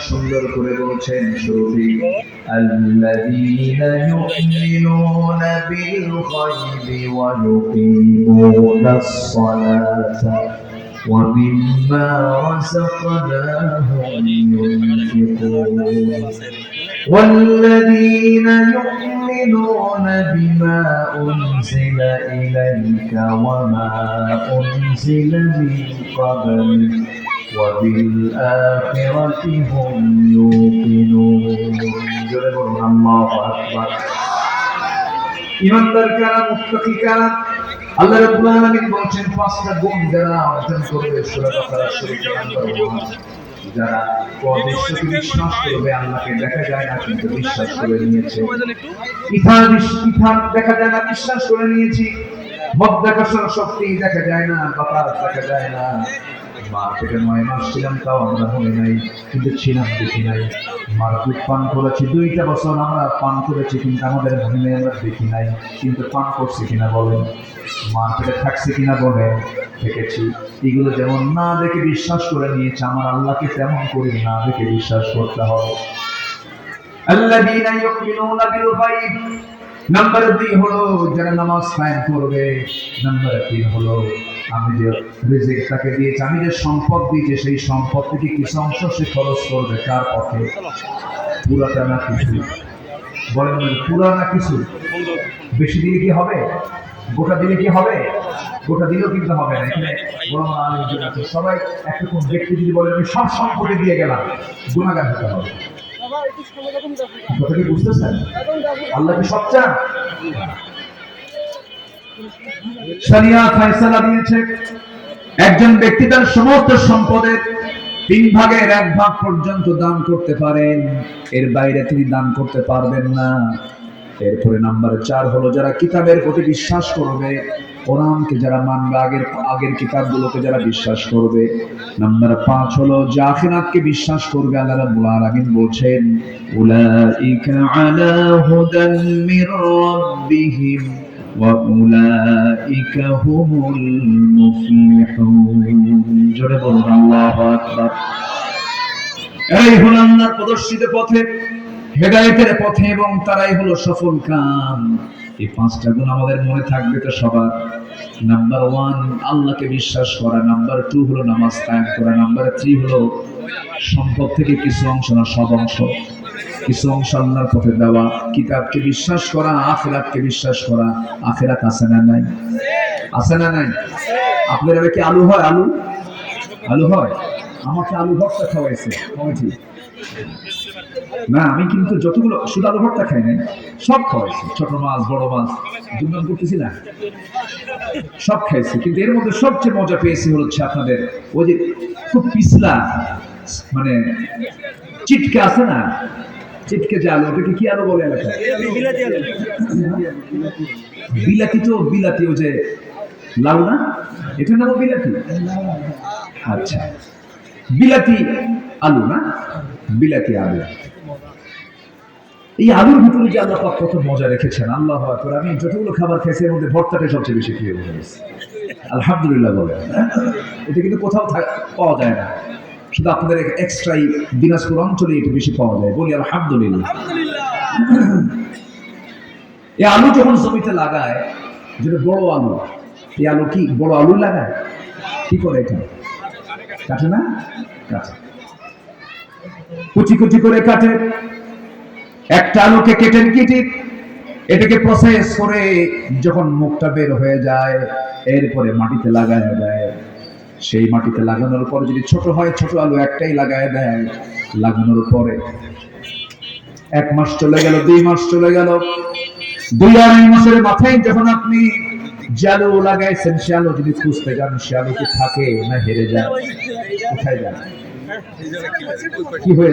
সুন্দর করে বলছেন শুরুতে আল্লাযীনা ইউমিনুনা বিল গায়বি ওয়া ইউকিমুনাস সালাতা ওয়া মিম্মা রাযাকনাহুম ইউনফিকুন والذين يؤمنون بما أنزل إليك وما أنزل من قبلك وبالآخرة هم يوقنون الله أكبر ইমানদার কারা মুত্তাকি কারা আল্লাহ রাব্বুল আলামিন বলেন পাঁচটা গুণ যারা অর্জন করবে সূরা বাকারা শরীফে যারা পরমেশ্বরকে বিশ্বাস করবে আল্লাহকে দেখা যায় না কিন্তু বিশ্বাস করে নিয়েছে ইথা দেখা যায় না বিশ্বাস করে নিয়েছি মধ্যাকর্ষণ শক্তি দেখা যায় না বাতাস দেখা যায় না মার পেটে 9 মাস ছিলাম তাও আমরা হই নাই কিন্তু ছিলাম দেখি নাই মার দুধ পান করেছি 2টা বছর আমরা পান করেছি কিন্তু আমাদের মনে আমরা দেখি নাই কিন্তু পান করছি কিনা বলেন মার পেটে থাকছে কিনা বলেন থেকেছি এগুলো যেমন না দেখে বিশ্বাস করে নিয়েছে আমার আল্লাহকে তেমন করে না দেখে বিশ্বাস করতে হবে আল্লাযীনা ইউমিনুনা বিল গায়ব নাম্বার 2 হলো যারা নামাজ কায়েম করবে নাম্বার 3 হলো আমি যে রিজিক তাকে দিয়েছি আমি যে সম্পদ দিয়েছি সেই সম্পদ থেকে কিছু অংশ সে খরচ করবে কার পথে পুরাটা না কিছু বলেন পুরা না কিছু বেশি দিলে কি হবে গোটা দিলে কি হবে গোটা দিলেও কিন্তু হবে না এখানে বড় আলোচনা আছে সবাই একটা কোন ব্যক্তি যদি বলে আমি সব সম্পত্তি দিয়ে গেলাম গুনাহগার হতে হবে কথা কি বুঝতেছেন আল্লাহ কি সব চান শরিয়াত ফয়সালা দিয়েছে একজন ব্যক্তি তার সমস্ত সম্পদের 3 ভাগের 1 ভাগ পর্যন্ত দান করতে পারেন এর বাইরে তিনি দান করতে পারবেন না এরপরে নাম্বার 4 হলো যারা কিতাবের প্রতি বিশ্বাস করবে কোরআনকে যারা মানবে আগের কিতাবগুলোকে যারা বিশ্বাস করবে নাম্বার 5 হলো যে আখিরাতকে বিশ্বাস করবে আল্লাহ রাব্বুল আলামিন বলেন উলাইকা আলা হুদান মির রাব্বিহিম ওয়া উলাইকা হুমুল মুফলিহুন জোরে বলুন আল্লাহু আকবার এই হলো আল্লাহর প্রদর্শিত পথে হেদায়েতের পথে এবং তারাই হলো সফল কাম এই 5টা গুণ আমাদের মনে থাকবে তো সবার নাম্বার 1 আল্লাহকে বিশ্বাস করা নাম্বার 2 হলো নামাজ কায়েম করা নাম্বার 3 হলো সম্পদ থেকে কিছু অংশ না সব অংশ কিছু অংশ আল্লাহর পথে দেওয়া কিতাবকে বিশ্বাস করা আখিরাতকে বিশ্বাস করা আখিরাত আছে না নাই আছে না নাই আপনাদের কি আলু হয় আলু হয় আমাকে আলু ভর্তা খাওয়াইছে কমিটি না আমি কিন্তু যতগুলো শুধু আলু ভর্তা খাই নাই সব খাওয়াইছি ছোট মাছ বড় মাছ দুর্নাম করতেছি না সব খাইছি কিন্তু এর মধ্যে সবচেয়ে মজা পেয়েছি হচ্ছে আপনাদের ওই যে খুব পিছলা মানে চিটকে আছে না চিটকে যে আলু ওটাকে কি আলু বলে এলাকায় বিলাতি ও যে লাউ না এটা নাম বিলাতি আচ্ছা বিলাতি আলু না বিলাতি আলু এই আলুর ভিতরে যে আল্লাহ পাক কত মজা রেখেছেন আল্লাহু আকবার আমি যতগুলো খাবার খাইছি এর মধ্যে ভর্তাটা সবচেয়ে বেশি প্রিয় হয়েছে আলহামদুলিল্লাহ বলে এটা কিন্তু কোথাও পাওয়া যায় না শুধু আপনাদের এক্সট্রাই দিনাজপুর অঞ্চলে এটা বেশি পাওয়া যায় বলি আলহামদুলিল্লাহ এই আলু যখন জমিতে লাগায় যেটা বড় আলু এই আলু কি বড় আলু লাগায় কি করে এটা কাটে না কাটে কুচি কুচি করে কাটে একটা আলুকে কেটে এটাকে প্রসেস করে যখন মুখটা বের হয়ে যায় এরপরে মাটিতে লাগায় দেয় সেই মাটিতে লাগানোর পরে যদি ছোট হয় ছোট আলু একটাই লাগায় দেয় লাগানোর পরে 1 মাস চলে গেল 2 মাস চলে গেল 2-2.5 মাসের মাথায় যখন আপনি জালু লাগাইছেন সে আলু যদি খুঁজতে যান সে আলু কি থাকে না হেরে যায় কোথায় যায় কি হয়ে